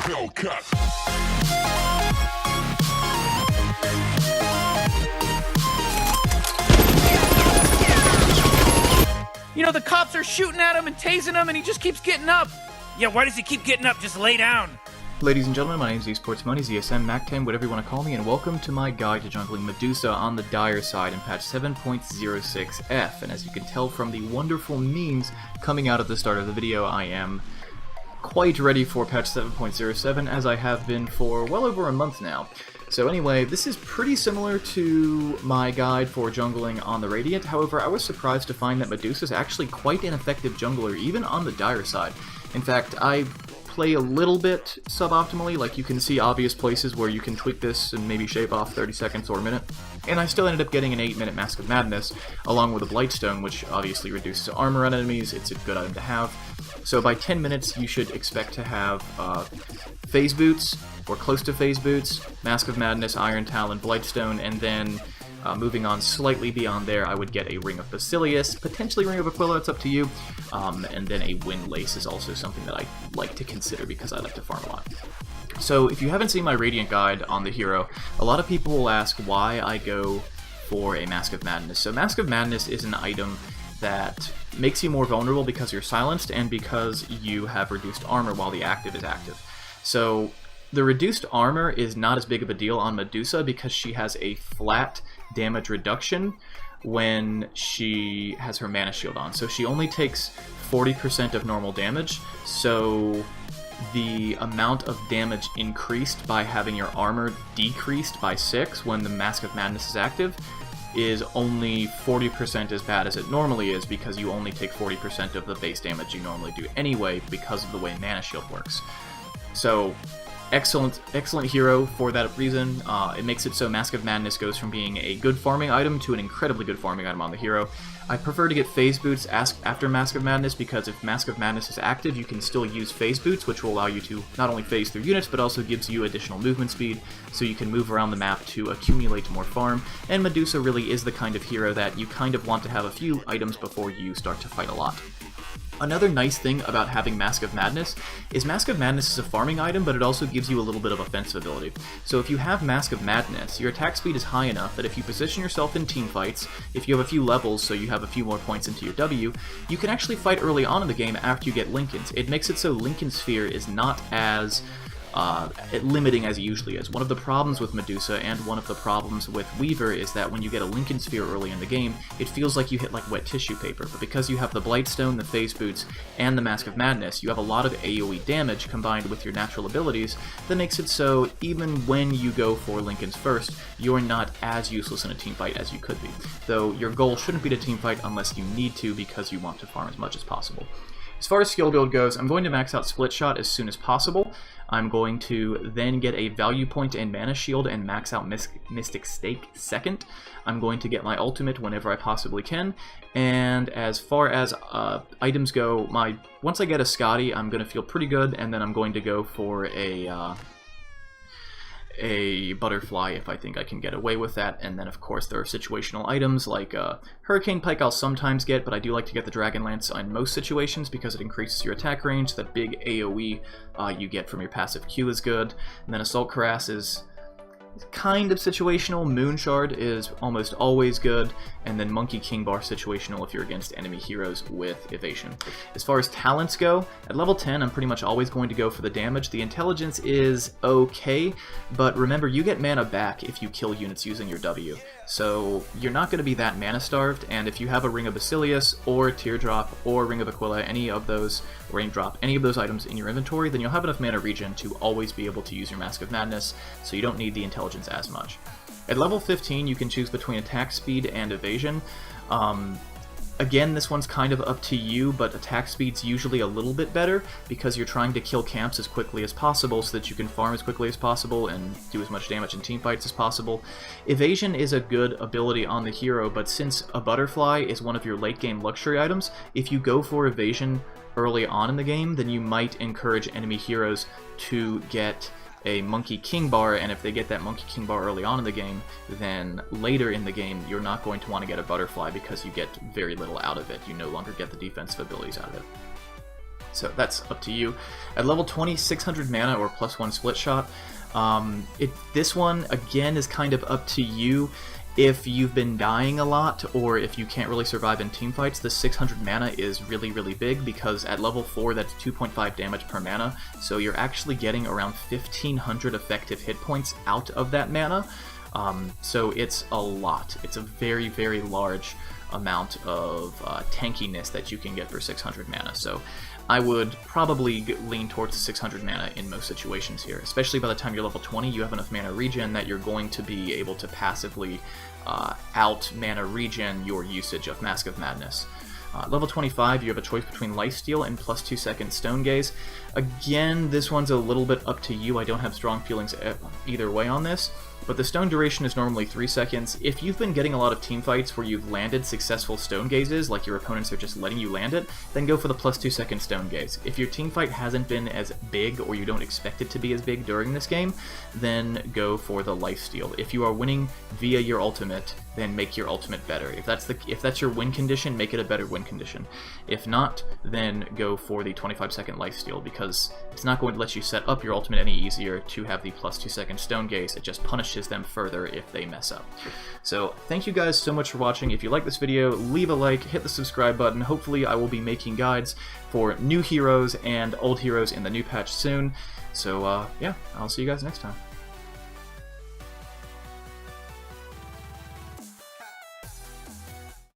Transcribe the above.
You know, the cops are shooting at him and tasing him, and he just keeps getting up. Yeah, why does he keep getting up? Just lay down. Ladies and gentlemen, my name is Esports Money, ZSM, Mac10, whatever you want to call me, and welcome to my guide to jungling Medusa on the dire side in patch 7.06F. And as you can tell from the wonderful memes coming out at the start of the video, I am quite ready for patch 7.07, as I have been for well over a month now. So anyway, this is pretty similar to my guide for jungling on the Radiant. However, I was surprised to find that Medusa is actually quite an effective jungler, even on the dire side. In fact, I play a little bit suboptimally, like you can see obvious places where you can tweak this and maybe shave off 30 seconds or a minute. And I still ended up getting an 8-minute Mask of Madness, along with a Blightstone, which obviously reduces armor on enemies. It's a good item to have. So by 10 minutes, you should expect to have Phase Boots, or close to Phase Boots, Mask of Madness, Iron Talon, Blightstone, and then moving on slightly beyond there, I would get a Ring of Basilius, potentially Ring of Aquila, it's up to you, and then a Windlace is also something that I like to consider because I like to farm a lot. So if you haven't seen my Radiant guide on the hero, a lot of people will ask why I go for a Mask of Madness. So Mask of Madness is an item that makes you more vulnerable because you're silenced and because you have reduced armor while the active is active. So the reduced armor is not as big of a deal on Medusa because she has a flat damage reduction when she has her mana shield on. So she only takes 40% of normal damage, so the amount of damage increased by having your armor decreased by 6 when the Mask of Madness is active is only 40% as bad as it normally is because you only take 40% of the base damage you normally do anyway because of the way mana shield works. So excellent hero for that reason. It makes it so Mask of Madness goes from being a good farming item to an incredibly good farming item on the hero. I prefer to get Phase Boots after Mask of Madness because if Mask of Madness is active, you can still use Phase Boots, which will allow you to not only phase through units, but also gives you additional movement speed, so you can move around the map to accumulate more farm. And Medusa really is the kind of hero that you kind of want to have a few items before you start to fight a lot. Another nice thing about having Mask of Madness is Mask of Madness is a farming item, but it also gives you a little bit of offensive ability. So if you have Mask of Madness, your attack speed is high enough that if you position yourself in team fights, if you have a few levels so you have a few more points into your W, you can actually fight early on in the game after you get Linken's. It makes it so Linken's Sphere is not as limiting as it usually is. One of the problems with Medusa and one of the problems with Weaver is that when you get a Linken Sphere early in the game, it feels like you hit like wet tissue paper, but because you have the Blightstone, the Phase Boots, and the Mask of Madness, you have a lot of AoE damage combined with your natural abilities that makes it so even when you go for Linken's first, you're not as useless in a teamfight as you could be. Though your goal shouldn't be to teamfight unless you need to because you want to farm as much as possible. As far as skill build goes, I'm going to max out Split Shot as soon as possible. I'm going to then get a Value Point and Mana Shield and max out Mystic Stake second. I'm going to get my ultimate whenever I possibly can. And as far as items go, once I get a Scotty, I'm going to feel pretty good, and then I'm going to go for a Butterfly if I think I can get away with that. And then of course there are situational items like Hurricane Pike I'll sometimes get, but I do like to get the Dragon Lance in most situations because it increases your attack range. That big AoE you get from your passive Q is good. And then Assault Cuirass is kind of situational. Moon Shard is almost always good, and then Monkey King Bar situational if you're against enemy heroes with Evasion. As far as talents go, at level 10 I'm pretty much always going to go for the damage. The intelligence is okay, but remember you get mana back if you kill units using your W, so you're not going to be that mana starved, and if you have a Ring of Basilius or Teardrop or Ring of Aquila, any of those, or Raindrop, any of those items in your inventory, then you'll have enough mana regen to always be able to use your Mask of Madness, so you don't need the intelligence as much. At level 15 you can choose between attack speed and evasion. Again, this one's kind of up to you, but attack speed's usually a little bit better because you're trying to kill camps as quickly as possible so that you can farm as quickly as possible and do as much damage in teamfights as possible. Evasion is a good ability on the hero, but since a Butterfly is one of your late game luxury items, if you go for evasion early on in the game, then you might encourage enemy heroes to get a Monkey King Bar, and if they get that Monkey King Bar early on in the game, then later in the game you're not going to want to get a Butterfly because you get very little out of it. You no longer get the defensive abilities out of it. So that's up to you. At level 20, 600 mana or +1 split shot. This one, again, is kind of up to you. If you've been dying a lot, or if you can't really survive in teamfights, the 600 mana is really, really big, because at level 4 that's 2.5 damage per mana, so you're actually getting around 1500 effective hit points out of that mana, so it's a lot. It's a very, very large amount of tankiness that you can get for 600 mana, so I would probably lean towards the 600 mana in most situations here, especially by the time you're level 20, you have enough mana regen that you're going to be able to passively out mana regen your usage of Mask of Madness. Level 25, you have a choice between Lifesteal and +2 second Stone Gaze. Again, this one's a little bit up to you. I don't have strong feelings either way on this, but the stone duration is normally 3 seconds. If you've been getting a lot of teamfights where you've landed successful Stone Gazes, like your opponents are just letting you land it, then go for the +2 second Stone Gaze. If your teamfight hasn't been as big, or you don't expect it to be as big during this game, then go for the Lifesteal. If you are winning via your ultimate, then make your ultimate better. If that's your win condition, make it a better win condition. If not, then go for the 25 second Lifesteal, because it's not going to let you set up your ultimate any easier to have the +2 second Stone Gaze. It just punishes them further if they mess up. So thank you guys so much for watching. If you like this video, leave a like, hit the subscribe button. Hopefully I will be making guides for new heroes and old heroes in the new patch soon. So yeah, I'll see you guys next time.